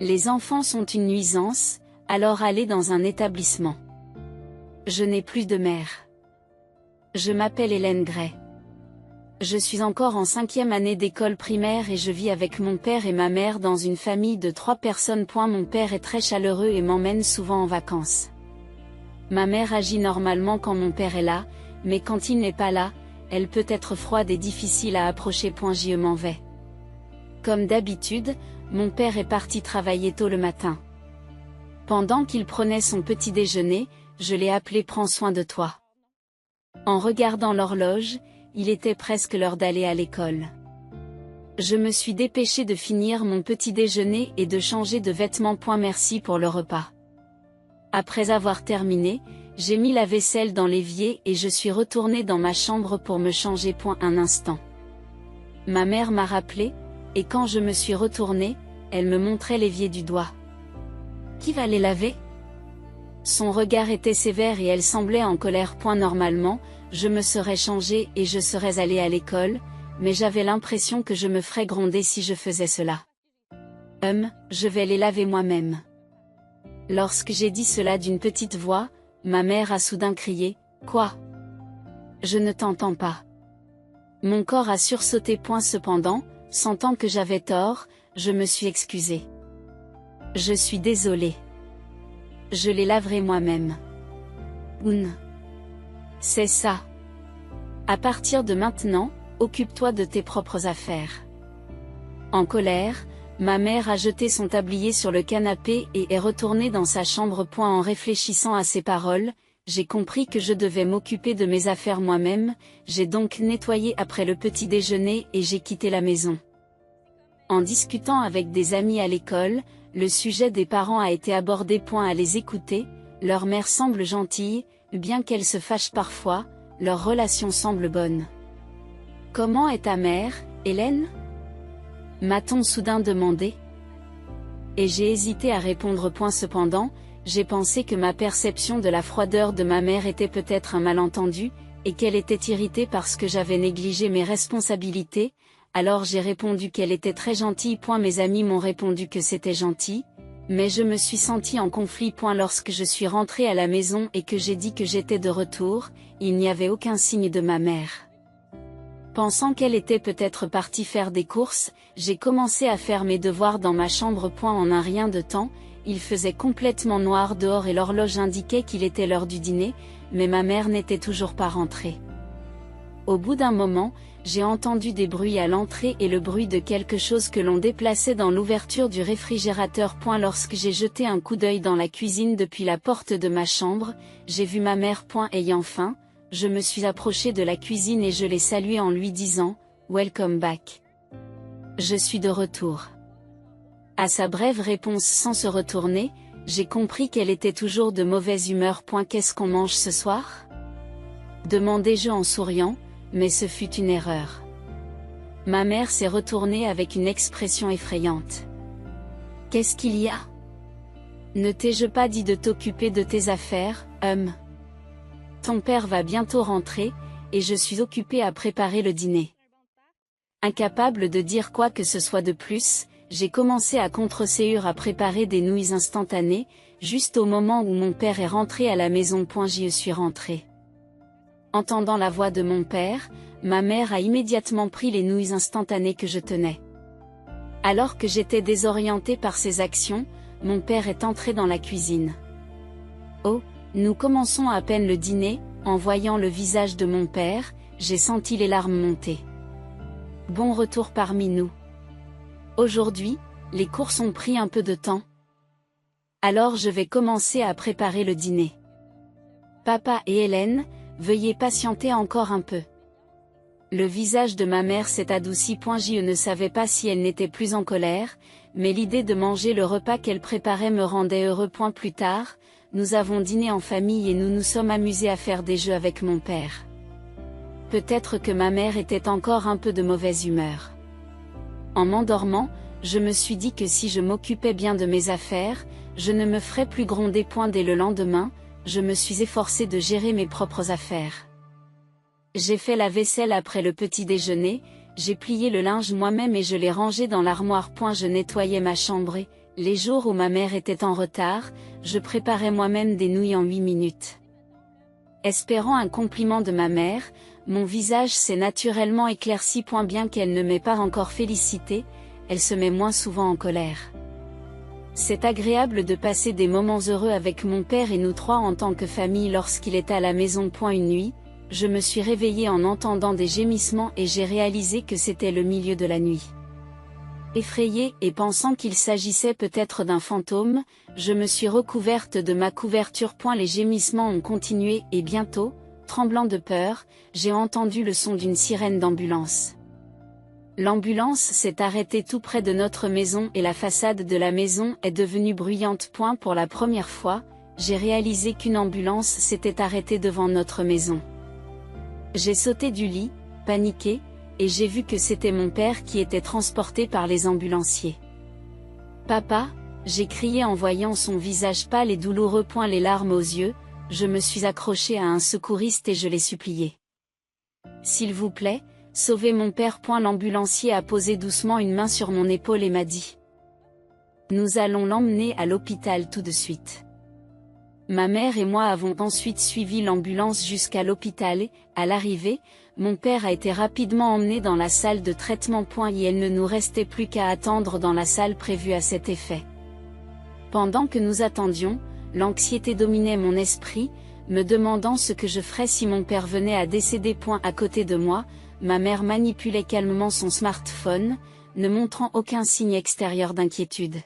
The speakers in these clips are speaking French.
Les enfants sont une nuisance, alors allez dans un établissement. Je n'ai plus de mère. Je m'appelle Hélène Gray. Je suis encore en 5e année d'école primaire et je vis avec mon père et ma mère dans une famille de 3 personnes. Mon père est très chaleureux et m'emmène souvent en vacances. Ma mère agit normalement quand mon père est là, mais quand il n'est pas là, elle peut être froide et difficile à approcher. Je m'en vais. Comme d'habitude, mon père est parti travailler tôt le matin. Pendant qu'il prenait son petit déjeuner, je l'ai appelé « Prends soin de toi ». En regardant l'horloge, il était presque l'heure d'aller à l'école. Je me suis dépêchée de finir mon petit déjeuner et de changer de vêtements. Merci pour le repas. Après avoir terminé, j'ai mis la vaisselle dans l'évier et je suis retournée dans ma chambre pour me changer. Un instant. Ma mère m'a rappelé, et quand je me suis retournée, elle me montrait l'évier du doigt. Qui va les laver? Son regard était sévère et elle semblait en colère. Normalement, je me serais changée et je serais allée à l'école, mais j'avais l'impression que je me ferais gronder si je faisais cela. Je vais les laver moi-même. Lorsque j'ai dit cela d'une petite voix, ma mère a soudain crié, « Quoi? Je ne t'entends pas. » Mon corps a sursauté. Cependant, sentant que j'avais tort, je me suis excusée. Je suis désolée. Je les laverai moi-même. C'est ça. À partir de maintenant, occupe-toi de tes propres affaires. En colère, ma mère a jeté son tablier sur le canapé et est retournée dans sa chambre. En réfléchissant à ces paroles, j'ai compris que je devais m'occuper de mes affaires moi-même. J'ai donc nettoyé après le petit déjeuner et j'ai quitté la maison. En discutant avec des amis à l'école, le sujet des parents a été abordé. À les écouter, leur mère semble gentille, bien qu'elle se fâche parfois, leur relation semble bonne. Comment est ta mère, Hélène? M'a-t-on soudain demandé. Et j'ai hésité à répondre. Cependant, j'ai pensé que ma perception de la froideur de ma mère était peut-être un malentendu, et qu'elle était irritée parce que j'avais négligé mes responsabilités. Alors j'ai répondu qu'elle était très gentille. Mes amis m'ont répondu que c'était gentil, mais je me suis sentie en conflit. Lorsque je suis rentrée à la maison et que j'ai dit que j'étais de retour, il n'y avait aucun signe de ma mère. Pensant qu'elle était peut-être partie faire des courses, j'ai commencé à faire mes devoirs dans ma chambre. En un rien de temps, il faisait complètement noir dehors et l'horloge indiquait qu'il était l'heure du dîner, mais ma mère n'était toujours pas rentrée. Au bout d'un moment, j'ai entendu des bruits à l'entrée et le bruit de quelque chose que l'on déplaçait dans l'ouverture du réfrigérateur. Lorsque j'ai jeté un coup d'œil dans la cuisine depuis la porte de ma chambre, j'ai vu ma mère. Ayant faim, je me suis approchée de la cuisine et je l'ai saluée en lui disant « Welcome back. Je suis de retour. » À sa brève réponse sans se retourner, j'ai compris qu'elle était toujours de mauvaise humeur. Qu'est-ce qu'on mange ce soir? Demandai-je en souriant, mais ce fut une erreur. Ma mère s'est retournée avec une expression effrayante. Qu'est-ce qu'il y a? Ne t'ai-je pas dit de t'occuper de tes affaires? Ton père va bientôt rentrer, et je suis occupée à préparer le dîner. Incapable de dire quoi que ce soit de plus, j'ai commencé à contre-séure à préparer des nouilles instantanées, juste au moment où mon père est rentré à la maison. J'y suis rentrée. Entendant la voix de mon père, ma mère a immédiatement pris les nouilles instantanées que je tenais. Alors que j'étais désorientée par ses actions, mon père est entré dans la cuisine. Oh, nous commençons à peine le dîner. En voyant le visage de mon père, j'ai senti les larmes monter. Bon retour parmi nous. Aujourd'hui, les courses ont pris un peu de temps. Alors je vais commencer à préparer le dîner. Papa et Hélène, veuillez patienter encore un peu. Le visage de ma mère s'est adouci. Je ne savais pas si elle n'était plus en colère, mais l'idée de manger le repas qu'elle préparait me rendait heureux. Plus tard, nous avons dîné en famille et nous nous sommes amusés à faire des jeux avec mon père. Peut-être que ma mère était encore un peu de mauvaise humeur. En m'endormant, je me suis dit que si je m'occupais bien de mes affaires, je ne me ferais plus gronder. Dès le lendemain, je me suis efforcée de gérer mes propres affaires. J'ai fait la vaisselle après le petit déjeuner, j'ai plié le linge moi-même et je l'ai rangé dans l'armoire. Je nettoyais ma chambre Les jours où ma mère était en retard, je préparais moi-même des nouilles en 8 minutes. Espérant un compliment de ma mère, mon visage s'est naturellement éclairci. Bien qu'elle ne m'ait pas encore félicité, elle se met moins souvent en colère. C'est agréable de passer des moments heureux avec mon père et nous trois en tant que famille lorsqu'il est à la maison. Une nuit, je me suis réveillée en entendant des gémissements et j'ai réalisé que c'était le milieu de la nuit. Effrayée et pensant qu'il s'agissait peut-être d'un fantôme, je me suis recouverte de ma couverture. Les gémissements ont continué et bientôt, tremblant de peur, j'ai entendu le son d'une sirène d'ambulance. L'ambulance s'est arrêtée tout près de notre maison et la façade de la maison est devenue bruyante. Pour la première fois, j'ai réalisé qu'une ambulance s'était arrêtée devant notre maison. J'ai sauté du lit, paniquée, et j'ai vu que c'était mon père qui était transporté par les ambulanciers. « Papa !» j'ai crié en voyant son visage pâle et douloureux. Les larmes aux yeux, je me suis accrochée à un secouriste et je l'ai supplié. « S'il vous plaît, sauvez mon père !» L'ambulancier a posé doucement une main sur mon épaule et m'a dit « Nous allons l'emmener à l'hôpital tout de suite. » Ma mère et moi avons ensuite suivi l'ambulance jusqu'à l'hôpital et, à l'arrivée, mon père a été rapidement emmené dans la salle de traitement. Et il ne nous restait plus qu'à attendre dans la salle prévue à cet effet. Pendant que nous attendions, l'anxiété dominait mon esprit, me demandant ce que je ferais si mon père venait à décéder. À côté de moi, ma mère manipulait calmement son smartphone, ne montrant aucun signe extérieur d'inquiétude.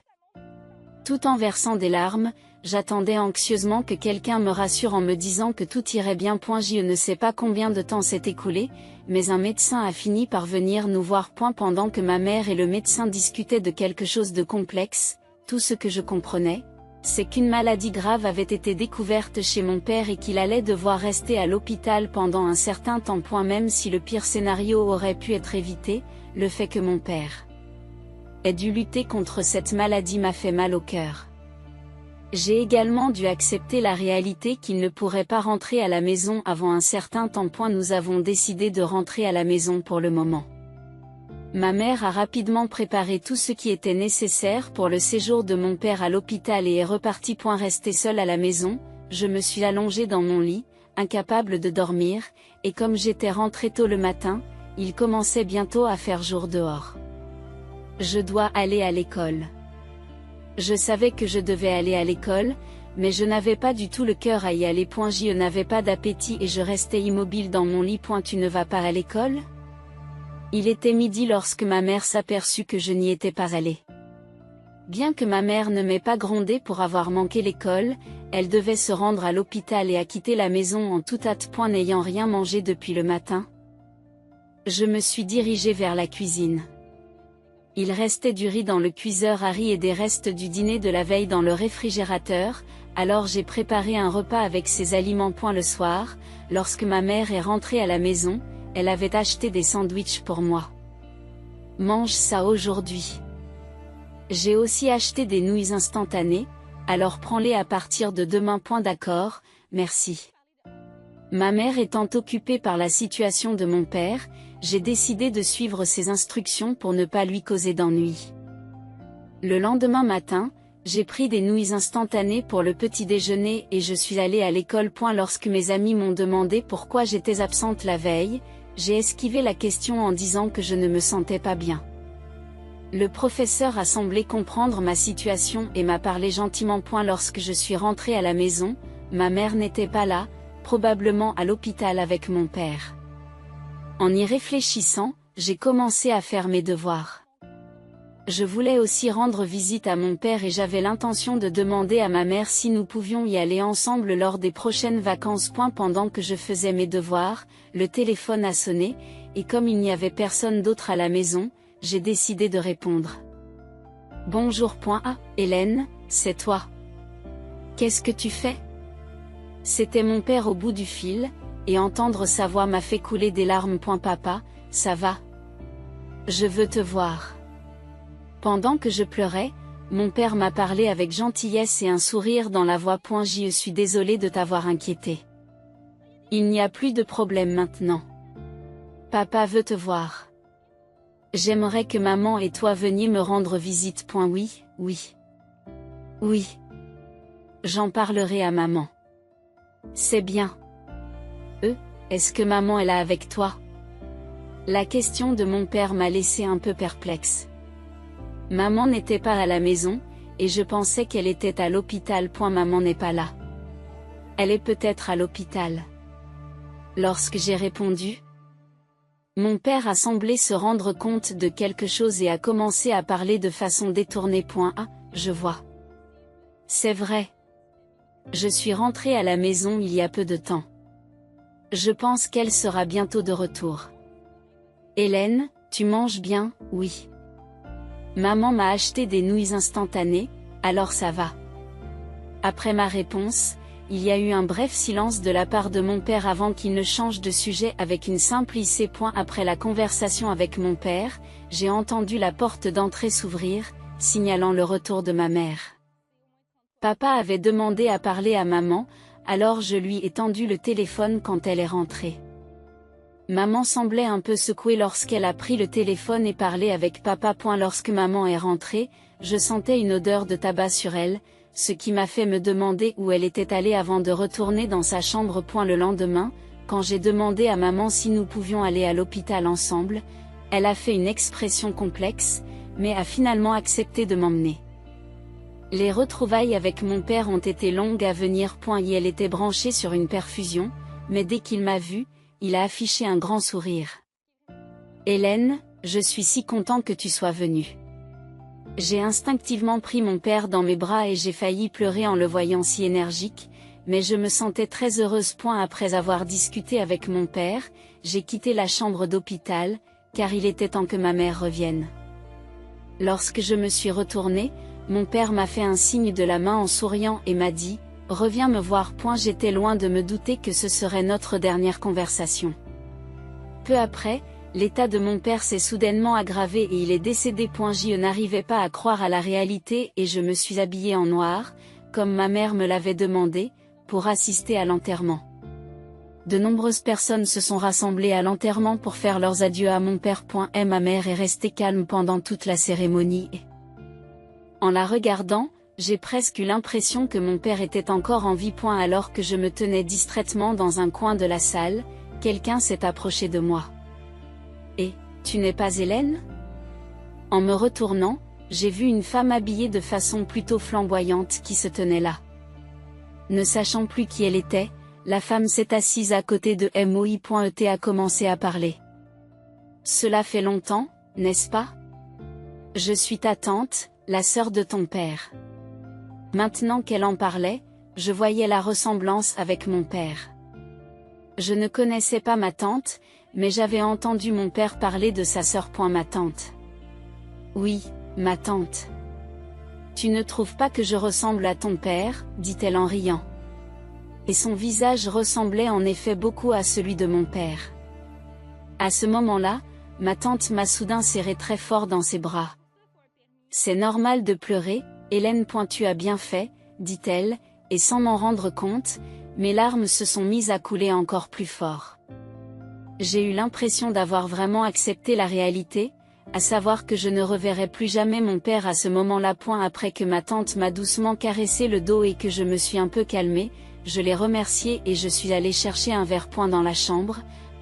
Tout en versant des larmes, j'attendais anxieusement que quelqu'un me rassure en me disant que tout irait bien. Je ne sais pas combien de temps s'est écoulé, mais un médecin a fini par venir nous voir. Pendant que ma mère et le médecin discutaient de quelque chose de complexe, tout ce que je comprenais, c'est qu'une maladie grave avait été découverte chez mon père et qu'il allait devoir rester à l'hôpital pendant un certain temps. Même si le pire scénario aurait pu être évité, le fait que mon père ait dû lutter contre cette maladie m'a fait mal au cœur. J'ai également dû accepter la réalité qu'il ne pourrait pas rentrer à la maison avant un certain temps. Nous avons décidé de rentrer à la maison pour le moment. Ma mère a rapidement préparé tout ce qui était nécessaire pour le séjour de mon père à l'hôpital et est repartie. Restée seule à la maison, je me suis allongée dans mon lit, incapable de dormir, et comme j'étais rentrée tôt le matin, il commençait bientôt à faire jour dehors. Je dois aller à l'école. Je savais que je devais aller à l'école, mais je n'avais pas du tout le cœur à y aller. Je n'avais pas d'appétit et je restais immobile dans mon lit. Tu ne vas pas à l'école ? Il était midi lorsque ma mère s'aperçut que je n'y étais pas allée. Bien que ma mère ne m'ait pas grondé pour avoir manqué l'école, elle devait se rendre à l'hôpital et a quitté la maison en toute hâte. N'ayant rien mangé depuis le matin, je me suis dirigée vers la cuisine. Il restait du riz dans le cuiseur à riz et des restes du dîner de la veille dans le réfrigérateur, alors j'ai préparé un repas avec ces aliments. Le soir, lorsque ma mère est rentrée à la maison, elle avait acheté des sandwichs pour moi. Mange ça aujourd'hui. J'ai aussi acheté des nouilles instantanées, alors prends-les à partir de demain. D'accord, merci. Ma mère étant occupée par la situation de mon père, j'ai décidé de suivre ses instructions pour ne pas lui causer d'ennui. Le lendemain matin, j'ai pris des nouilles instantanées pour le petit déjeuner et je suis allée à l'école. Lorsque mes amis m'ont demandé pourquoi j'étais absente la veille, j'ai esquivé la question en disant que je ne me sentais pas bien. Le professeur a semblé comprendre ma situation et m'a parlé gentiment. Lorsque je suis rentrée à la maison, ma mère n'était pas là, probablement à l'hôpital avec mon père. En y réfléchissant, j'ai commencé à faire mes devoirs. Je voulais aussi rendre visite à mon père et j'avais l'intention de demander à ma mère si nous pouvions y aller ensemble lors des prochaines vacances. Pendant que je faisais mes devoirs, le téléphone a sonné, et comme il n'y avait personne d'autre à la maison, j'ai décidé de répondre. Bonjour. Hélène, c'est toi. Qu'est-ce que tu fais ? C'était mon père au bout du fil, et entendre sa voix m'a fait couler des larmes. Papa, ça va ? Je veux te voir. Pendant que je pleurais, mon père m'a parlé avec gentillesse et un sourire dans la voix. Je suis désolée de t'avoir inquiété. Il n'y a plus de problème maintenant. Papa veut te voir. J'aimerais que maman et toi veniez me rendre visite. Oui. Oui. J'en parlerai à maman. C'est bien. Est-ce que maman est là avec toi? La question de mon père m'a laissé un peu perplexe. Maman n'était pas à la maison, et je pensais qu'elle était à l'hôpital. Maman n'est pas là. Elle est peut-être à l'hôpital. Lorsque j'ai répondu, mon père a semblé se rendre compte de quelque chose et a commencé à parler de façon détournée. Ah, je vois. C'est vrai. Je suis rentrée à la maison il y a peu de temps. Je pense qu'elle sera bientôt de retour. Hélène, tu manges bien? Oui. Maman m'a acheté des nouilles instantanées, alors ça va. Après ma réponse, il y a eu un bref silence de la part de mon père avant qu'il ne change de sujet avec une simple IC. Après la conversation avec mon père, j'ai entendu la porte d'entrée s'ouvrir, signalant le retour de ma mère. Papa avait demandé à parler à maman, alors je lui ai tendu le téléphone quand elle est rentrée. Maman semblait un peu secouée lorsqu'elle a pris le téléphone et parlé avec papa. Lorsque maman est rentrée, je sentais une odeur de tabac sur elle, ce qui m'a fait me demander où elle était allée avant de retourner dans sa chambre. Le lendemain, quand j'ai demandé à maman si nous pouvions aller à l'hôpital ensemble, elle a fait une expression complexe, mais a finalement accepté de m'emmener. Les retrouvailles avec mon père ont été longues à venir. Elle était branchée sur une perfusion, mais dès qu'il m'a vue, il a affiché un grand sourire. Hélène, je suis si content que tu sois venue. J'ai instinctivement pris mon père dans mes bras et j'ai failli pleurer en le voyant si énergique, mais je me sentais très heureuse. Après avoir discuté avec mon père, j'ai quitté la chambre d'hôpital, car il était temps que ma mère revienne. Lorsque je me suis retournée, mon père m'a fait un signe de la main en souriant et m'a dit « Reviens me voir. » J'étais loin de me douter que ce serait notre dernière conversation. Peu après, l'état de mon père s'est soudainement aggravé et il est décédé. Je n'arrivais pas à croire à la réalité et je me suis habillée en noir, comme ma mère me l'avait demandé, pour assister à l'enterrement. De nombreuses personnes se sont rassemblées à l'enterrement pour faire leurs adieux à mon père. Ma mère est restée calme pendant toute la cérémonie et, en la regardant, j'ai presque eu l'impression que mon père était encore en vie. Alors que je me tenais distraitement dans un coin de la salle, quelqu'un s'est approché de moi. « Et, tu n'es pas Hélène ?» En me retournant, j'ai vu une femme habillée de façon plutôt flamboyante qui se tenait là. Ne sachant plus qui elle était, la femme s'est assise à côté de moi. Et a commencé à parler. « Cela fait longtemps, n'est-ce pas? Je suis ta tante, la sœur de ton père. » Maintenant qu'elle en parlait, je voyais la ressemblance avec mon père. Je ne connaissais pas ma tante, mais j'avais entendu mon père parler de sa sœur. Ma tante. Oui, ma tante. Tu ne trouves pas que je ressemble à ton père, dit-elle en riant. Et son visage ressemblait en effet beaucoup à celui de mon père. À ce moment-là, ma tante m'a soudain serré très fort dans ses bras. C'est normal de pleurer, Hélène. Tu as bien fait, dit-elle, et sans m'en rendre compte, mes larmes se sont mises à couler encore plus fort. J'ai eu l'impression d'avoir vraiment accepté la réalité, à savoir que je ne reverrai plus jamais mon père à ce moment-là. Après que ma tante m'a doucement caressé le dos et que je me suis un peu calmée, je l'ai remerciée et je suis allée chercher un verre. Dans la chambre,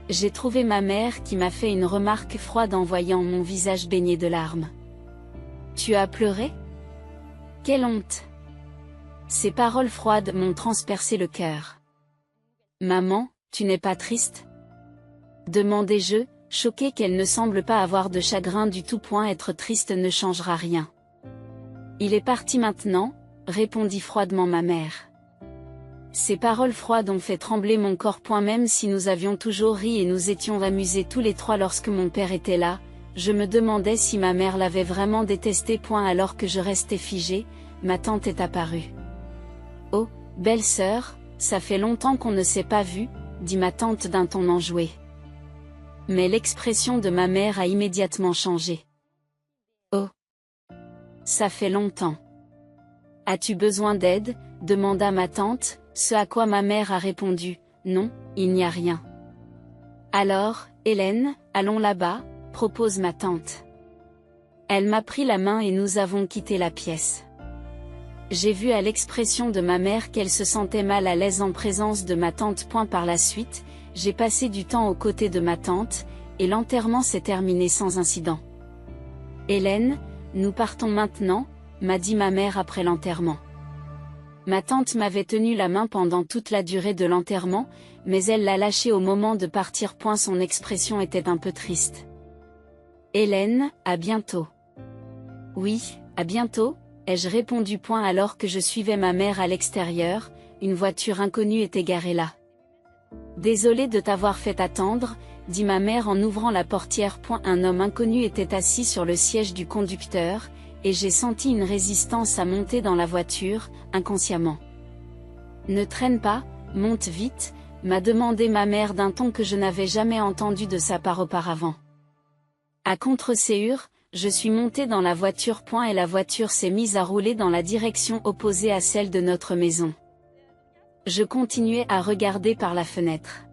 j'ai trouvé ma mère qui m'a fait une remarque froide en voyant mon visage baigné de larmes. « Tu as pleuré? Quelle honte !» Ces paroles froides m'ont transpercé le cœur. « Maman, tu n'es pas triste ?» demandai-je, choquée qu'elle ne semble pas avoir de chagrin du tout. Être triste ne changera rien. « Il est parti maintenant, » répondit froidement ma mère. Ces paroles froides ont fait trembler mon corps. Même si nous avions toujours ri et nous étions amusés tous les trois lorsque mon père était là, je me demandais si ma mère l'avait vraiment détesté. Alors que je restais figée, ma tante est apparue. « Oh, belle-sœur, ça fait longtemps qu'on ne s'est pas vu, » dit ma tante d'un ton enjoué. Mais l'expression de ma mère a immédiatement changé. « Oh, ça fait longtemps. As-tu besoin d'aide ?» demanda ma tante, ce à quoi ma mère a répondu « Non, il n'y a rien. » « Alors, Hélène, allons là-bas » propose ma tante. Elle m'a pris la main et nous avons quitté la pièce. J'ai vu à l'expression de ma mère qu'elle se sentait mal à l'aise en présence de ma tante. Par la suite, j'ai passé du temps aux côtés de ma tante, et l'enterrement s'est terminé sans incident. Hélène, nous partons maintenant, m'a dit ma mère après l'enterrement. Ma tante m'avait tenu la main pendant toute la durée de l'enterrement, mais elle l'a lâchée au moment de partir. Son expression était un peu triste. Hélène, à bientôt. Oui, à bientôt, ai-je répondu. Alors que je suivais ma mère à l'extérieur, une voiture inconnue était garée là. Désolée de t'avoir fait attendre, dit ma mère en ouvrant la portière. Un homme inconnu était assis sur le siège du conducteur, et j'ai senti une résistance à monter dans la voiture, inconsciemment. Ne traîne pas, monte vite, m'a demandé ma mère d'un ton que je n'avais jamais entendu de sa part auparavant. À contre-séhur, je suis montée dans la voiture. Et la voiture s'est mise à rouler dans la direction opposée à celle de notre maison. Je continuais à regarder par la fenêtre.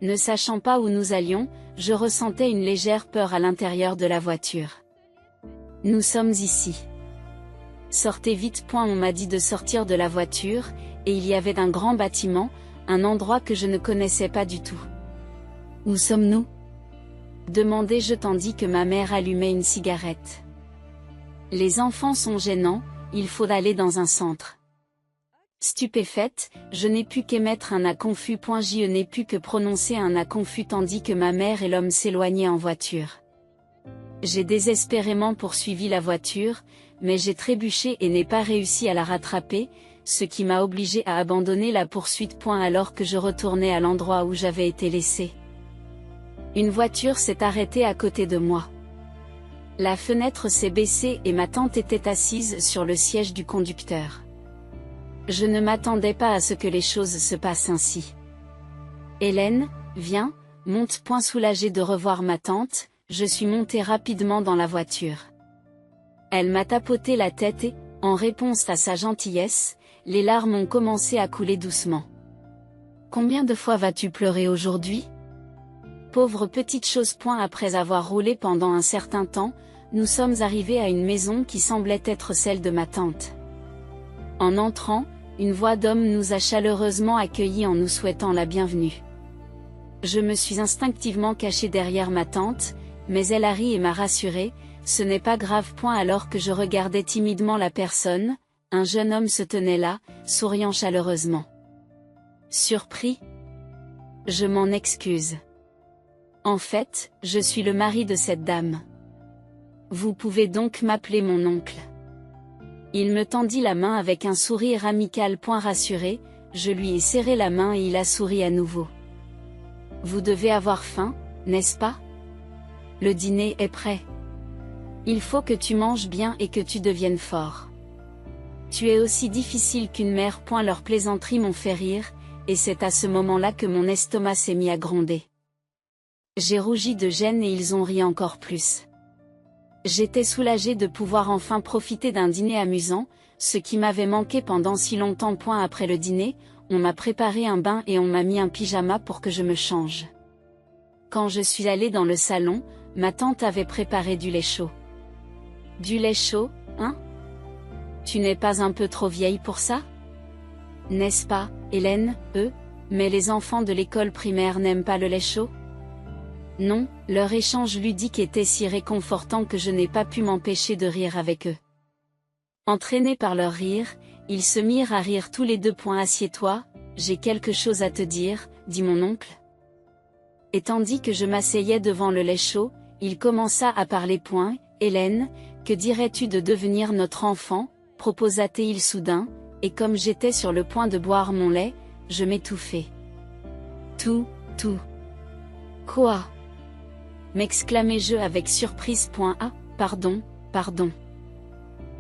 Ne sachant pas où nous allions, je ressentais une légère peur à l'intérieur de la voiture. Nous sommes ici. Sortez vite. On m'a dit de sortir de la voiture, et il y avait un grand bâtiment, un endroit que je ne connaissais pas du tout. Où sommes-nous ? Demandai-je tandis que ma mère allumait une cigarette. Les enfants sont gênants, il faut aller dans un centre. Stupéfaite, je n'ai pu qu'émettre un A confus. Je n'ai pu que prononcer un A confus tandis que ma mère et l'homme s'éloignaient en voiture. J'ai désespérément poursuivi la voiture, mais j'ai trébuché et n'ai pas réussi à la rattraper, ce qui m'a obligé à abandonner la poursuite. Alors que je retournais à l'endroit où j'avais été laissée. Une voiture s'est arrêtée à côté de moi. La fenêtre s'est baissée et ma tante était assise sur le siège du conducteur. Je ne m'attendais pas à ce que les choses se passent ainsi. Hélène, viens, monte. Soulagée de revoir ma tante, je suis montée rapidement dans la voiture. Elle m'a tapoté la tête et, en réponse à sa gentillesse, les larmes ont commencé à couler doucement. Combien de fois vas-tu pleurer aujourd'hui ? Pauvre petite chose. Après avoir roulé pendant un certain temps, nous sommes arrivés à une maison qui semblait être celle de ma tante. En entrant, une voix d'homme nous a chaleureusement accueillis en nous souhaitant la bienvenue. Je me suis instinctivement cachée derrière ma tante, mais elle a ri et m'a rassurée, ce n'est pas grave. Alors que je regardais timidement la personne, un jeune homme se tenait là, souriant chaleureusement. Surpris ? Je m'en excuse. En fait, je suis le mari de cette dame. Vous pouvez donc m'appeler mon oncle. Il me tendit la main avec un sourire amical. Rassuré, je lui ai serré la main et il a souri à nouveau. Vous devez avoir faim, n'est-ce pas ? Le dîner est prêt. Il faut que tu manges bien et que tu deviennes fort. Tu es aussi difficile qu'une mère. Leurs plaisanteries m'ont fait rire, et c'est à ce moment-là que mon estomac s'est mis à gronder. J'ai rougi de gêne et ils ont ri encore plus. J'étais soulagée de pouvoir enfin profiter d'un dîner amusant, ce qui m'avait manqué pendant si longtemps. Après le dîner, on m'a préparé un bain et on m'a mis un pyjama pour que je me change. Quand je suis allée dans le salon, ma tante avait préparé du lait chaud. Du lait chaud, hein ? Tu n'es pas un peu trop vieille pour ça ? N'est-ce pas, Hélène, mais les enfants de l'école primaire n'aiment pas le lait chaud ? Non, leur échange ludique était si réconfortant que je n'ai pas pu m'empêcher de rire avec eux. Entraînés par leur rire, ils se mirent à rire tous les deux. Assieds-toi, j'ai quelque chose à te dire, dit mon oncle. Et tandis que je m'asseyais devant le lait chaud, il commença à parler. Hélène, que dirais-tu de devenir notre enfant, proposa-t-il soudain, et comme j'étais sur le point de boire mon lait, je m'étouffai. Tout. Quoi ? M'exclamai-je avec surprise. Pardon.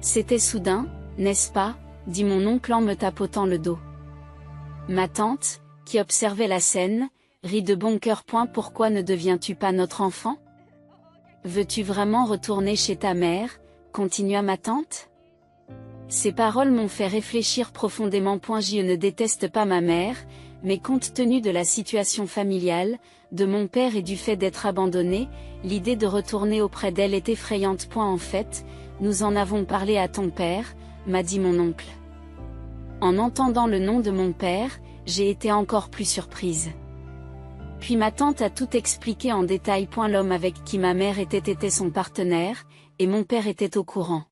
C'était soudain, n'est-ce pas, dit mon oncle en me tapotant le dos. Ma tante, qui observait la scène, rit de bon cœur. Pourquoi ne deviens-tu pas notre enfant ? Veux-tu vraiment retourner chez ta mère, continua ma tante. Ces paroles m'ont fait réfléchir profondément. Je ne déteste pas ma mère, mais compte tenu de la situation familiale, de mon père et du fait d'être abandonné, l'idée de retourner auprès d'elle est effrayante. En fait, nous en avons parlé à ton père, m'a dit mon oncle. En entendant le nom de mon père, j'ai été encore plus surprise. Puis ma tante a tout expliqué en détail. L'homme avec qui ma mère était son partenaire, et mon père était au courant.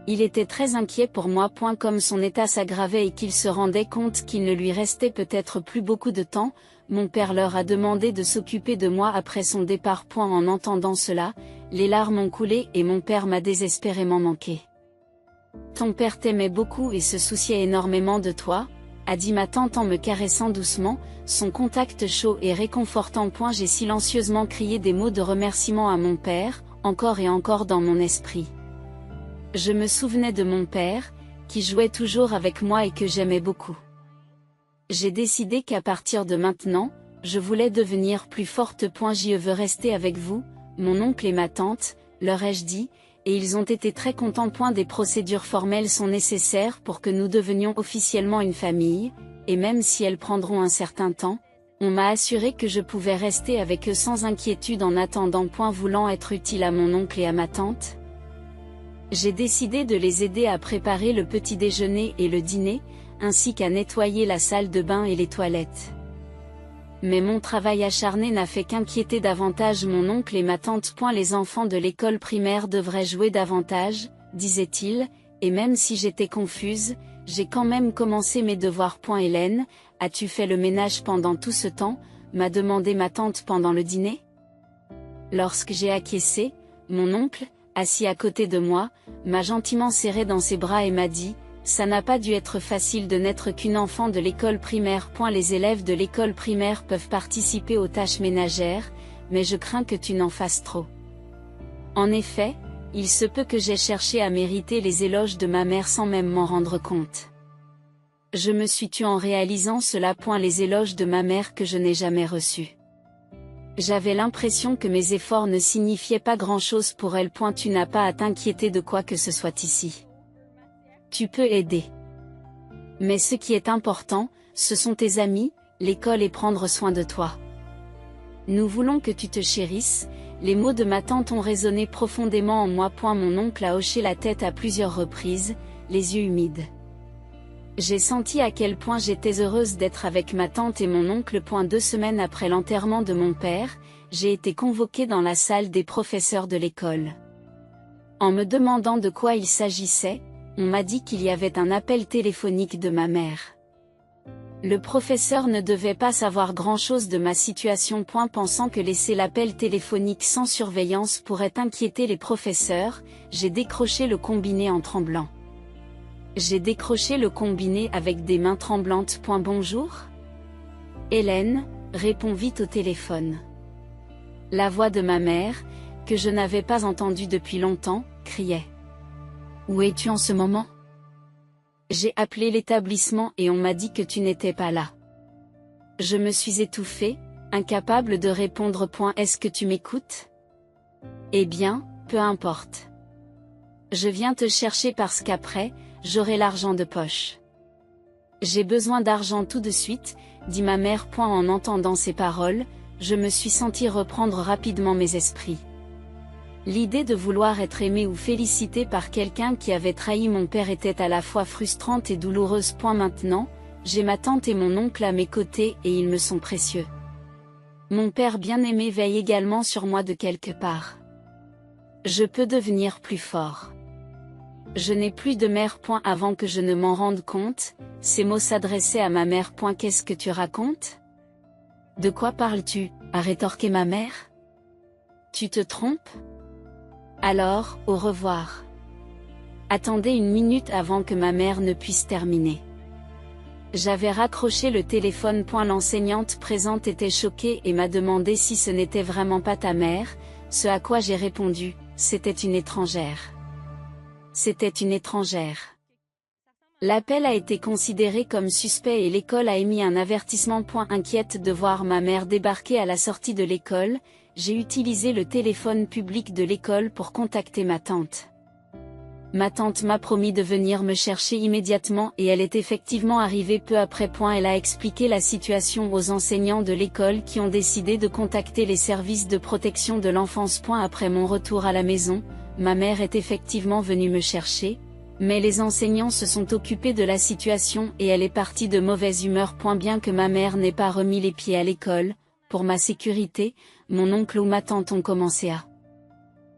Il était très inquiet pour moi. Comme son état s'aggravait et qu'il se rendait compte qu'il ne lui restait peut-être plus beaucoup de temps, mon père leur a demandé de s'occuper de moi après son départ. En entendant cela, les larmes ont coulé et mon père m'a désespérément manqué. Ton père t'aimait beaucoup et se souciait énormément de toi, a dit ma tante en me caressant doucement, son contact chaud et réconfortant. J'ai silencieusement crié des mots de remerciement à mon père, encore et encore dans mon esprit. Je me souvenais de mon père, qui jouait toujours avec moi et que j'aimais beaucoup. J'ai décidé qu'à partir de maintenant, je voulais devenir plus forte. Je veux rester avec vous, mon oncle et ma tante, leur ai-je dit, et ils ont été très contents. Des procédures formelles sont nécessaires pour que nous devenions officiellement une famille, et même si elles prendront un certain temps, on m'a assuré que je pouvais rester avec eux sans inquiétude en attendant. Voulant être utile à mon oncle et à ma tante, j'ai décidé de les aider à préparer le petit déjeuner et le dîner, ainsi qu'à nettoyer la salle de bain et les toilettes. Mais mon travail acharné n'a fait qu'inquiéter davantage mon oncle et ma tante. Les enfants de l'école primaire devraient jouer davantage, disait-il, et même si j'étais confuse, j'ai quand même commencé mes devoirs. Hélène, as-tu fait le ménage pendant tout ce temps, m'a demandé ma tante pendant le dîner. Lorsque j'ai acquiescé, mon oncle, assis à côté de moi, m'a gentiment serré dans ses bras et m'a dit: ça n'a pas dû être facile de n'être qu'une enfant de l'école primaire. Les élèves de l'école primaire peuvent participer aux tâches ménagères, mais je crains que tu n'en fasses trop. En effet, il se peut que j'aie cherché à mériter les éloges de ma mère sans même m'en rendre compte. Je me suis tue en réalisant cela. Les éloges de ma mère que je n'ai jamais reçus. J'avais l'impression que mes efforts ne signifiaient pas grand-chose pour elle. Tu n'as pas à t'inquiéter de quoi que ce soit ici. Tu peux aider. Mais ce qui est important, ce sont tes amis, l'école et prendre soin de toi. Nous voulons que tu te chérisses. Les mots de ma tante ont résonné profondément en moi. Mon oncle a hoché la tête à plusieurs reprises, les yeux humides. J'ai senti à quel point j'étais heureuse d'être avec ma tante et mon oncle. 2 semaines après l'enterrement de mon père, j'ai été convoquée dans la salle des professeurs de l'école. En me demandant de quoi il s'agissait, on m'a dit qu'il y avait un appel téléphonique de ma mère. Le professeur ne devait pas savoir grand-chose de ma situation. Pensant que laisser l'appel téléphonique sans surveillance pourrait inquiéter les professeurs, j'ai décroché le combiné en tremblant. J'ai décroché le combiné avec des mains tremblantes. Bonjour ? Hélène, réponds vite au téléphone. La voix de ma mère, que je n'avais pas entendue depuis longtemps, criait. Où es-tu en ce moment ? J'ai appelé l'établissement et on m'a dit que tu n'étais pas là. Je me suis étouffée, incapable de répondre. Est-ce que tu m'écoutes ? Eh bien, peu importe. Je viens te chercher parce qu'après, j'aurai l'argent de poche. J'ai besoin d'argent tout de suite, dit ma mère. En entendant ces paroles, je me suis sentie reprendre rapidement mes esprits. L'idée de vouloir être aimée ou félicitée par quelqu'un qui avait trahi mon père était à la fois frustrante et douloureuse. Maintenant, j'ai ma tante et mon oncle à mes côtés et ils me sont précieux. Mon père bien-aimé veille également sur moi de quelque part. Je peux devenir plus fort. Je n'ai plus de mère. Avant que je ne m'en rende compte, ces mots s'adressaient à ma mère. Qu'est-ce que tu racontes ? De quoi parles-tu ? A rétorqué ma mère. Tu te trompes ? Alors, au revoir. Attendez une minute avant que ma mère ne puisse terminer. J'avais raccroché le téléphone. L'enseignante présente était choquée et m'a demandé si ce n'était vraiment pas ta mère, ce à quoi j'ai répondu, c'était une étrangère. C'était une étrangère. L'appel a été considéré comme suspect et l'école a émis un avertissement. Inquiète de voir ma mère débarquer à la sortie de l'école, j'ai utilisé le téléphone public de l'école pour contacter ma tante. Ma tante m'a promis de venir me chercher immédiatement et elle est effectivement arrivée peu après. Elle a expliqué la situation aux enseignants de l'école qui ont décidé de contacter les services de protection de l'enfance. Après mon retour à la maison, ma mère est effectivement venue me chercher, Mais les enseignants se sont occupés de la situation et elle est partie de mauvaise humeur. Bien que ma mère n'ait pas remis les pieds à l'école, pour ma sécurité, mon oncle ou ma tante ont commencé à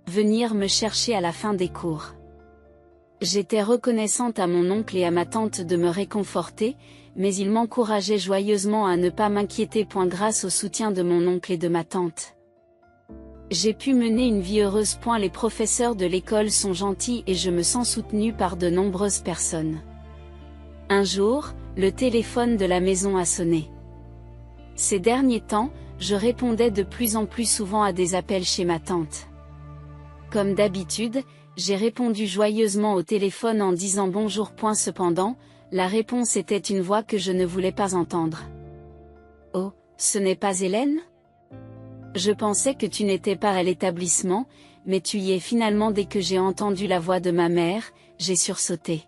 venir me chercher à la fin des cours. J'étais reconnaissante à mon oncle et à ma tante de me réconforter, mais ils m'encourageaient joyeusement à ne pas m'inquiéter. Grâce au soutien de mon oncle et de ma tante, j'ai pu mener une vie heureuse. Les professeurs de l'école sont gentils et je me sens soutenue par de nombreuses personnes. Un jour, le téléphone de la maison a sonné. Ces derniers temps, je répondais de plus en plus souvent à des appels chez ma tante. Comme d'habitude, j'ai répondu joyeusement au téléphone en disant bonjour. Cependant, la réponse était une voix que je ne voulais pas entendre. Oh, ce n'est pas Hélène ? Je pensais que tu n'étais pas à l'établissement, mais tu y es finalement. Dès que j'ai entendu la voix de ma mère, j'ai sursauté.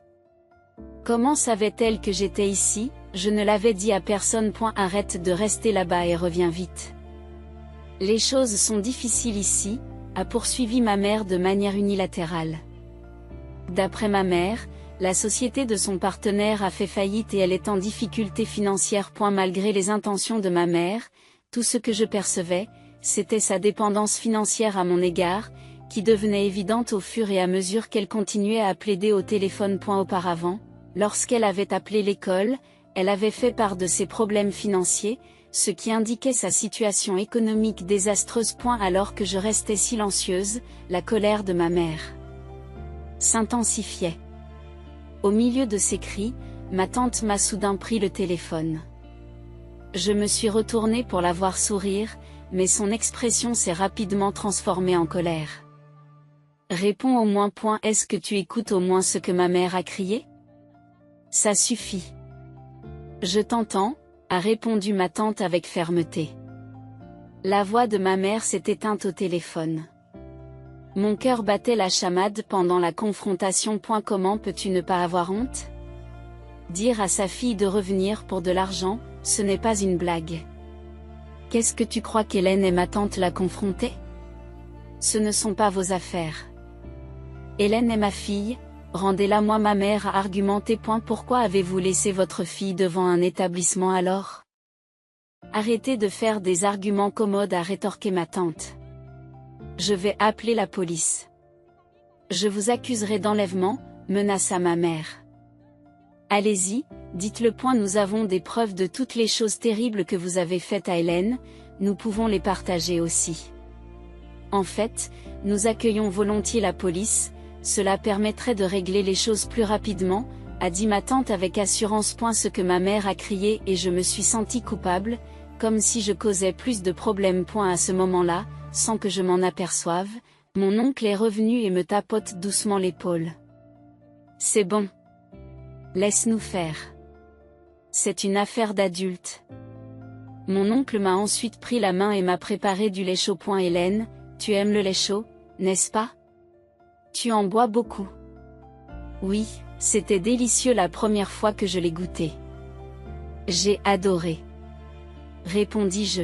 Comment savait-elle que j'étais ici ? Je ne l'avais dit à personne. Arrête de rester là-bas et reviens vite. Les choses sont difficiles ici, a poursuivi ma mère de manière unilatérale. D'après ma mère, la société de son partenaire a fait faillite et elle est en difficulté financière. Malgré les intentions de ma mère, tout ce que je percevais, c'était sa dépendance financière à mon égard, qui devenait évidente au fur et à mesure qu'elle continuait à plaider au téléphone. Auparavant, lorsqu'elle avait appelé l'école, elle avait fait part de ses problèmes financiers, ce qui indiquait sa situation économique désastreuse. Alors que je restais silencieuse, la colère de ma mère s'intensifiait. Au milieu de ses cris, ma tante m'a soudain pris le téléphone. Je me suis retournée pour la voir sourire, mais son expression s'est rapidement transformée en colère. Réponds au moins. Est-ce que tu écoutes au moins ce que ma mère a crié ? Ça suffit. Je t'entends, a répondu ma tante avec fermeté. La voix de ma mère s'est éteinte au téléphone. Mon cœur battait la chamade pendant la confrontation. Comment peux-tu ne pas avoir honte ? Dire à sa fille de revenir pour de l'argent, ce n'est pas une blague. Qu'est-ce que tu crois qu'Hélène et ma tante la confrontaient ? Ce ne sont pas vos affaires. Hélène est ma fille, rendez-la moi. Ma mère a argumenté. Pourquoi avez-vous laissé votre fille devant un établissement alors ? Arrêtez de faire des arguments commodes, a rétorqué ma tante. Je vais appeler la police. Je vous accuserai d'enlèvement, menaça ma mère. Allez-y, dites-le. Nous avons des preuves de toutes les choses terribles que vous avez faites à Hélène, nous pouvons les partager aussi. En fait, nous accueillons volontiers la police, cela permettrait de régler les choses plus rapidement, a dit ma tante avec assurance. Ce que ma mère a crié et je me suis sentie coupable, comme si je causais plus de problèmes. À ce moment-là, sans que je m'en aperçoive, mon oncle est revenu et me tapote doucement l'épaule. C'est bon. Laisse-nous faire. C'est une affaire d'adulte. Mon oncle m'a ensuite pris la main et m'a préparé du lait chaud. Hélène, tu aimes le lait chaud, n'est-ce pas ? Tu en bois beaucoup. Oui, c'était délicieux la première fois que je l'ai goûté. J'ai adoré. Répondis-je.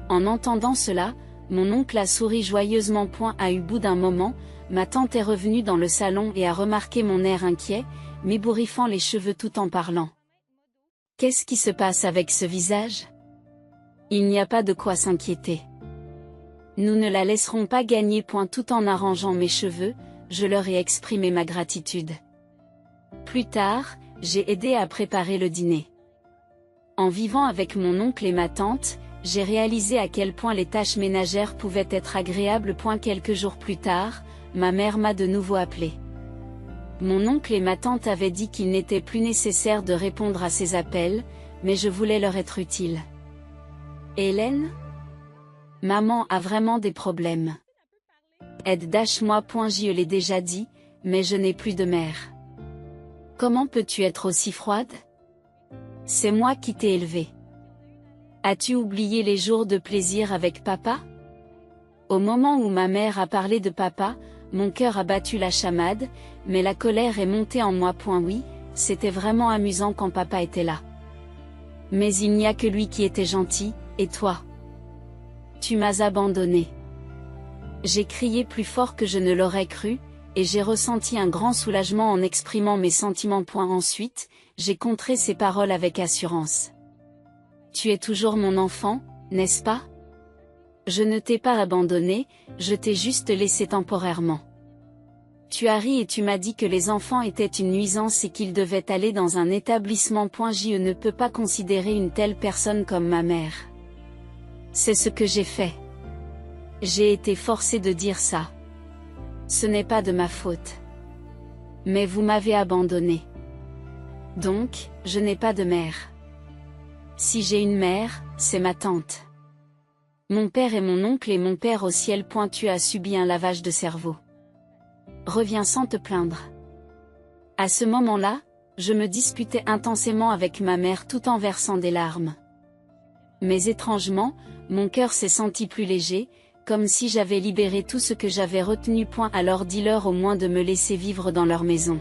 En entendant cela, mon oncle a souri joyeusement. À eu bout d'un moment, ma tante est revenue dans le salon et a remarqué mon air inquiet, m'ébouriffant les cheveux tout en parlant. Qu'est-ce qui se passe avec ce visage ? Il n'y a pas de quoi s'inquiéter. Nous ne la laisserons pas gagner. Tout en arrangeant mes cheveux, je leur ai exprimé ma gratitude. Plus tard, j'ai aidé à préparer le dîner. En vivant avec mon oncle et ma tante, j'ai réalisé à quel point les tâches ménagères pouvaient être agréables. Quelques jours plus tard, ma mère m'a de nouveau appelé. Mon oncle et ma tante avaient dit qu'il n'était plus nécessaire de répondre à ces appels, mais je voulais leur être utile. Hélène ? Maman a vraiment des problèmes. Aide-moi. Je l'ai déjà dit, mais je n'ai plus de mère. Comment peux-tu être aussi froide ? C'est moi qui t'ai élevée. As-tu oublié les jours de plaisir avec papa ? Au moment où ma mère a parlé de papa, mon cœur a battu la chamade, mais la colère est montée en moi. Oui, c'était vraiment amusant quand papa était là. Mais il n'y a que lui qui était gentil, et toi ? Tu m'as abandonné. J'ai crié plus fort que je ne l'aurais cru, et j'ai ressenti un grand soulagement en exprimant mes sentiments. Ensuite, j'ai contré ces paroles avec assurance. Tu es toujours mon enfant, n'est-ce pas? Je ne t'ai pas abandonné, je t'ai juste laissé temporairement. Tu as ri et tu m'as dit que les enfants étaient une nuisance et qu'ils devaient aller dans un établissement. Je ne peux pas considérer une telle personne comme ma mère. C'est ce que j'ai fait. J'ai été forcée de dire ça. Ce n'est pas de ma faute. Mais vous m'avez abandonné. Donc, je n'ai pas de mère. Si j'ai une mère, c'est ma tante. Mon père est mon oncle et mon père au ciel. Tu as subi un lavage de cerveau. Reviens sans te plaindre. À ce moment-là, je me disputais intensément avec ma mère tout en versant des larmes. Mais étrangement, mon cœur s'est senti plus léger, comme si j'avais libéré tout ce que j'avais retenu. Alors dis-leur au moins de me laisser vivre dans leur maison.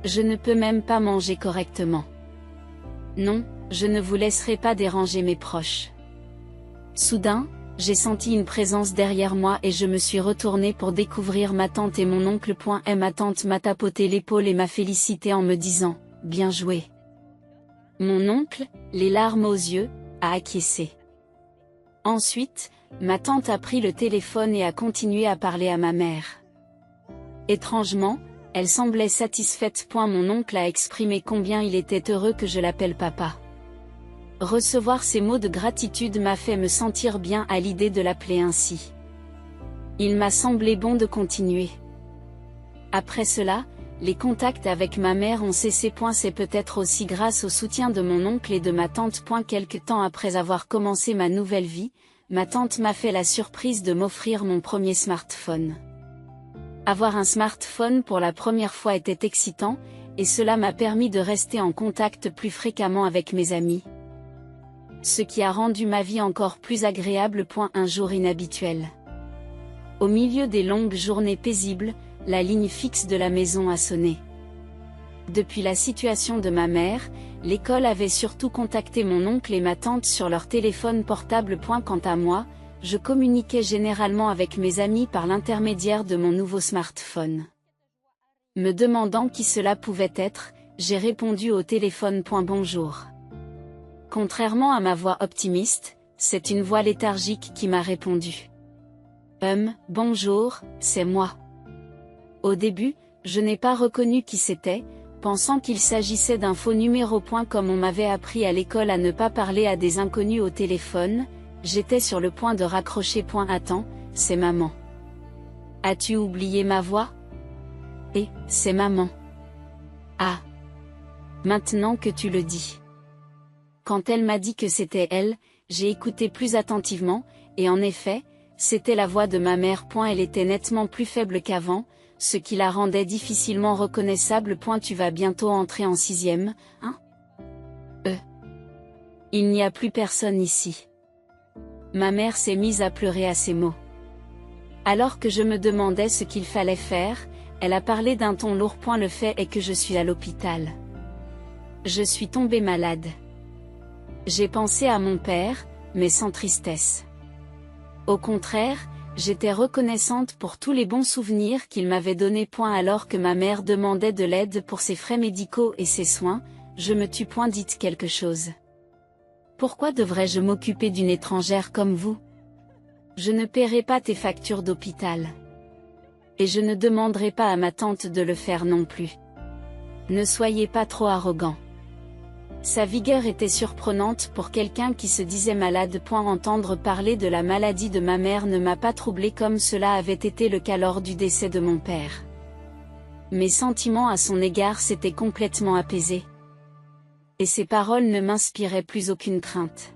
Je ne peux même pas manger correctement. Non, je ne vous laisserai pas déranger mes proches. Soudain, j'ai senti une présence derrière moi et je me suis retournée pour découvrir ma tante et mon oncle. Et ma tante m'a tapoté l'épaule et m'a félicité en me disant « Bien joué ». Mon oncle, les larmes aux yeux, a acquiescé. Ensuite, ma tante a pris le téléphone et a continué à parler à ma mère. Étrangement, elle semblait satisfaite. Mon oncle a exprimé combien il était heureux que je l'appelle papa. Recevoir ces mots de gratitude m'a fait me sentir bien à l'idée de l'appeler ainsi. Il m'a semblé bon de continuer. Après cela, les contacts avec ma mère ont cessé. C'est peut-être aussi grâce au soutien de mon oncle et de ma tante. Quelque temps après avoir commencé ma nouvelle vie, ma tante m'a fait la surprise de m'offrir mon premier smartphone. Avoir un smartphone pour la première fois était excitant, et cela m'a permis de rester en contact plus fréquemment avec mes amis. Ce qui a rendu ma vie encore plus agréable. Un jour inhabituel. Au milieu des longues journées paisibles, la ligne fixe de la maison a sonné. Depuis la situation de ma mère, l'école avait surtout contacté mon oncle et ma tante sur leur téléphone portable. Quant à moi, je communiquais généralement avec mes amis par l'intermédiaire de mon nouveau smartphone. Me demandant qui cela pouvait être, j'ai répondu au téléphone. Bonjour. Contrairement à ma voix optimiste, c'est une voix léthargique qui m'a répondu. Bonjour, c'est moi. Au début, je n'ai pas reconnu qui c'était, pensant qu'il s'agissait d'un faux numéro. Comme on m'avait appris à l'école à ne pas parler à des inconnus au téléphone, j'étais sur le point de raccrocher. Attends, c'est maman. As-tu oublié ma voix? C'est maman. Ah. Maintenant que tu le dis. Quand elle m'a dit que c'était elle, j'ai écouté plus attentivement, et en effet, c'était la voix de ma mère. Elle était nettement plus faible qu'avant, ce qui la rendait difficilement reconnaissable. Tu vas bientôt entrer en 6e, hein? Il n'y a plus personne ici. Ma mère s'est mise à pleurer à ces mots. Alors que je me demandais ce qu'il fallait faire, elle a parlé d'un ton lourd. Le fait est que je suis à l'hôpital. Je suis tombée malade. J'ai pensé à mon père, mais sans tristesse. Au contraire, j'étais reconnaissante pour tous les bons souvenirs qu'il m'avait donnés. Alors que ma mère demandait de l'aide pour ses frais médicaux et ses soins, je me suis dite quelque chose. Pourquoi devrais-je m'occuper d'une étrangère comme vous? Je ne paierai pas tes factures d'hôpital. Et je ne demanderai pas à ma tante de le faire non plus. Ne soyez pas trop arrogant. Sa vigueur était surprenante pour quelqu'un qui se disait malade. Entendre parler de la maladie de ma mère ne m'a pas troublé comme cela avait été le cas lors du décès de mon père. Mes sentiments à son égard s'étaient complètement apaisés. Et ses paroles ne m'inspiraient plus aucune crainte.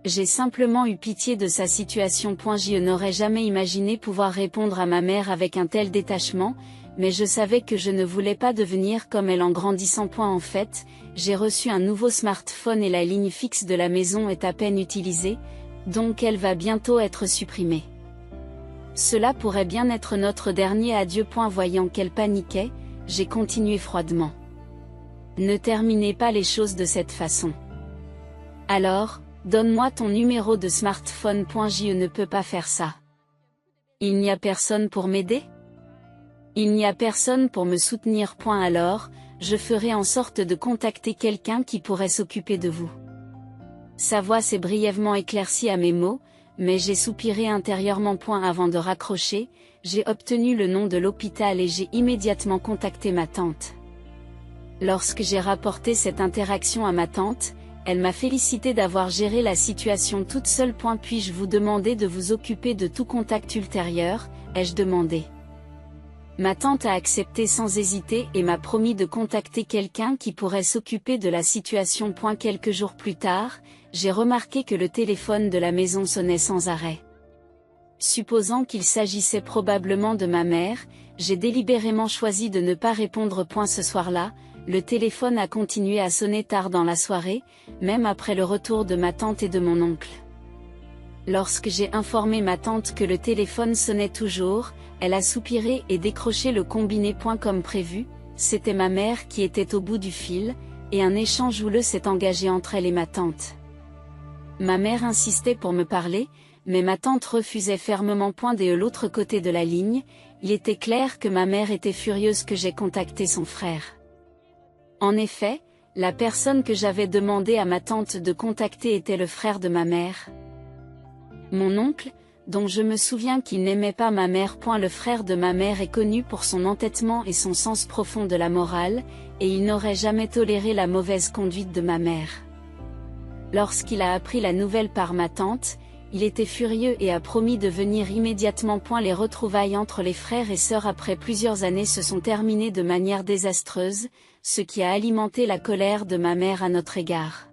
J'ai simplement eu pitié de sa situation. Je n'aurais jamais imaginé pouvoir répondre à ma mère avec un tel détachement, mais je savais que je ne voulais pas devenir comme elle en grandissant. En fait, j'ai reçu un nouveau smartphone et la ligne fixe de la maison est à peine utilisée, donc elle va bientôt être supprimée. Cela pourrait bien être notre dernier adieu. Voyant qu'elle paniquait, j'ai continué froidement. Ne terminez pas les choses de cette façon. Alors, donne-moi ton numéro de smartphone. Je ne peux pas faire ça. Il n'y a personne pour m'aider? Il n'y a personne pour me soutenir. Alors, je ferai en sorte de contacter quelqu'un qui pourrait s'occuper de vous. Sa voix s'est brièvement éclaircie à mes mots, mais j'ai soupiré intérieurement. Avant de raccrocher, j'ai obtenu le nom de l'hôpital et j'ai immédiatement contacté ma tante. Lorsque j'ai rapporté cette interaction à ma tante, elle m'a félicité d'avoir géré la situation toute seule. Puis-je vous demander de vous occuper de tout contact ultérieur, ai-je demandé. Ma tante a accepté sans hésiter et m'a promis de contacter quelqu'un qui pourrait s'occuper de la situation. Quelques jours plus tard, j'ai remarqué que le téléphone de la maison sonnait sans arrêt. Supposant qu'il s'agissait probablement de ma mère, j'ai délibérément choisi de ne pas répondre. Ce soir-là, le téléphone a continué à sonner tard dans la soirée, même après le retour de ma tante et de mon oncle. Lorsque j'ai informé ma tante que le téléphone sonnait toujours, elle a soupiré et décroché le combiné. Comme prévu, c'était ma mère qui était au bout du fil, et un échange houleux s'est engagé entre elle et ma tante. Ma mère insistait pour me parler, mais ma tante refusait fermement. De l'autre côté de la ligne, il était clair que ma mère était furieuse que j'ai contacté son frère. En effet, la personne que j'avais demandé à ma tante de contacter était le frère de ma mère. Mon oncle, dont je me souviens qu'il n'aimait pas ma mère. Le frère de ma mère est connu pour son entêtement et son sens profond de la morale, et il n'aurait jamais toléré la mauvaise conduite de ma mère. Lorsqu'il a appris la nouvelle par ma tante, il était furieux et a promis de venir immédiatement. Les retrouvailles entre les frères et sœurs après plusieurs années se sont terminées de manière désastreuse, ce qui a alimenté la colère de ma mère à notre égard.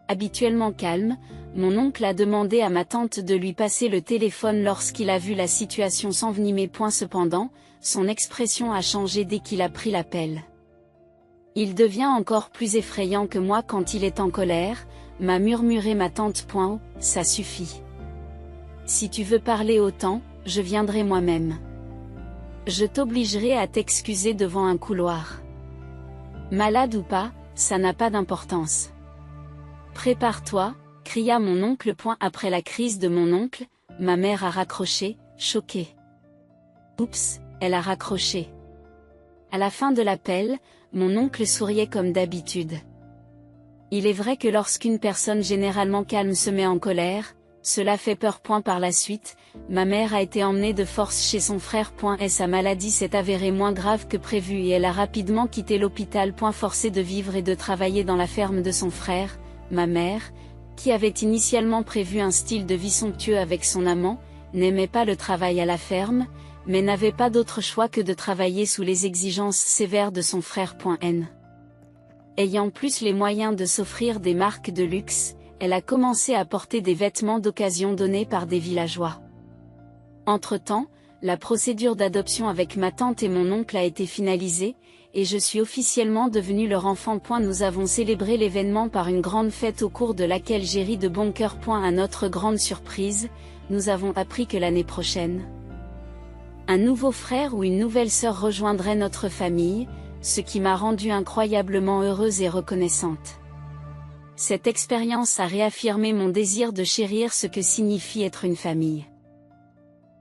Habituellement calme, mon oncle a demandé à ma tante de lui passer le téléphone lorsqu'il a vu la situation s'envenimer. Cependant, son expression a changé dès qu'il a pris l'appel. Il devient encore plus effrayant que moi quand il est en colère, m'a murmuré ma tante. Ça suffit. Si tu veux parler autant, je viendrai moi-même. Je t'obligerai à t'excuser devant un couloir. Malade ou pas, ça n'a pas d'importance. Prépare-toi, cria mon oncle. Après la crise de mon oncle, ma mère a raccroché, choquée. Oups, elle a raccroché. À la fin de l'appel, mon oncle souriait comme d'habitude. Il est vrai que lorsqu'une personne généralement calme se met en colère, cela fait peur. Par la suite, ma mère a été emmenée de force chez son frère. Et sa maladie s'est avérée moins grave que prévu et elle a rapidement quitté l'hôpital. Forcée de vivre et de travailler dans la ferme de son frère, ma mère, qui avait initialement prévu un style de vie somptueux avec son amant, n'aimait pas le travail à la ferme, mais n'avait pas d'autre choix que de travailler sous les exigences sévères de son frère. Ayant plus les moyens de s'offrir des marques de luxe, elle a commencé à porter des vêtements d'occasion donnés par des villageois. Entre-temps, la procédure d'adoption avec ma tante et mon oncle a été finalisée, et je suis officiellement devenue leur enfant. Nous avons célébré l'événement par une grande fête au cours de laquelle j'ai ri de bon cœur. À notre grande surprise, nous avons appris que l'année prochaine, un nouveau frère ou une nouvelle sœur rejoindrait notre famille, ce qui m'a rendue incroyablement heureuse et reconnaissante. Cette expérience a réaffirmé mon désir de chérir ce que signifie être une famille.